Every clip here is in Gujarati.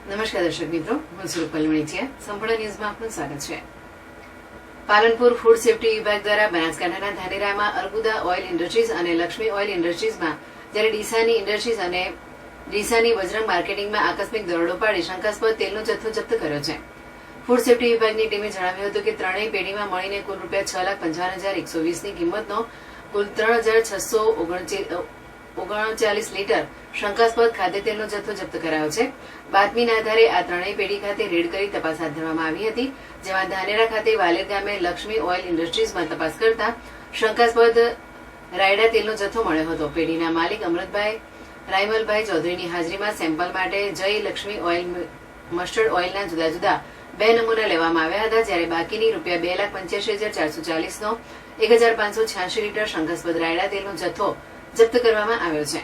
નમસ્કાર દર્શક મિત્રો, હું છું રૂપલ વણિચિયા. સંપૂર્ણ ન્યૂઝમાં આપનું સ્વાગત છે. પાલનપુર ફૂડ સેફ્ટી વિભાગ દ્વારા બનાસકાંઠાના ધાનેરામાં અર્બુદા ઓઇલ ઇન્ડસ્ટ્રીઝ અને લક્ષ્મી ઓઇલ ઇન્ડસ્ટ્રીઝમાં જ્યારે ડીસાની ઇન્ડસ્ટ્રીઝ અને ડીસાની બજરંગ માર્કેટિંગમાં આકસ્મિક દરોડો પાડી શંકાસ્પદ તેલનો જથ્થો જપ્ત કર્યો છે. ફૂડ સેફ્ટી વિભાગની ટીમે જણાવ્યું હતું કે ત્રણેય પેઢીમાં મળીને કુલ ₹6,55,120ની કિંમતનો કુલ 3,639 લીટર શંકાસ્પદ ખાદ્યતેલનો જથ્થો જપ્ત કરાયો છે. બાતમીના આધારે આ ત્રણેય પેઢી ખાતે રેડ કરી તપાસ હાથ ધરવામાં આવી હતી, જેમાં ધાનેરા ખાતે વાલેર ગામે લક્ષ્મી ઓઇલ ઇન્ડસ્ટ્રીઝમાં તપાસ કરતા શંકાસ્પદ રાયડા તેલનો જથ્થો મળ્યો હતો. પેઢીના માલિક અમૃતભાઈ રાયમલભાઈ ચૌધરીની હાજરીમાં સેમ્પલ માટે જય લક્ષ્મી ઓઇલ મસ્ટર્ડ ઓઇલના જુદા જુદા 2 નમૂના લેવામાં આવ્યા હતા, જ્યારે બાકીની ₹2,85,440નો 1,586 લીટર શંકાસ્પદ રાયડા તેલનો જથ્થો જપ્ત કરવામાં આવ્યો છે.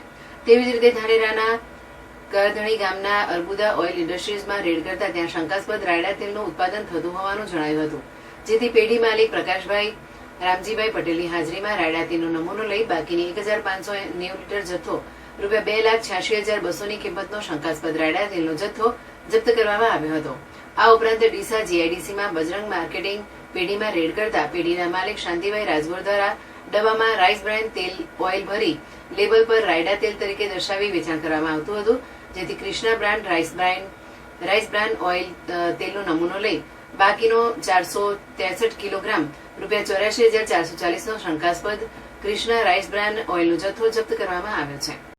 તેવી જ રીતે ધાનેરાના કરધણી ગામના અર્બુદા ઓઇલ ઇન્ડસ્ટ્રીઝમાં રેડ કરતા ત્યાં શંકાસ્પદ રાયડા તેલનું ઉત્પાદન થતું હોવાનું જણાયું હતું, જેથી પેઢી માલિક પ્રકાશભાઈ રામજીભાઈ પટેલની હાજરીમાં રાયડા તેલનો નમૂનો લઈ બાકીની 1,590 લીટર જથ્થો ₹2,86,200ની કિંમતનો શંકાસ્પદ રાયડા તેલનો જથ્થો જપ્ત કરવામાં આવ્યો હતો. આ ઉપરાંત ડીસા જીઆઈડીસીમાં બજરંગ માર્કેટિંગ પેઢીમાં રેડ કરતા પેઢીના માલિક શાંતિભાઈ રાજગોર દ્વારા ડબ્બામાં રાઈસ બ્રાન્ડ તેલ ઓઇલ ભરી લેબલ પર રાયડા તેલ તરીકે દર્શાવી વેચાણ કરવામાં આવતું હતું, જેથી Krishna brand rice brand oil તેલનો નમૂનો લઈ બાકીનો 463 કિલોગ્રામ ₹84,440નો શંકાસ્પદ કૃષ્ણા રાઈસ બ્રાન્ડ ઓઇલનો જથ્થો જપ્ત કરવામાં આવ્યો છે.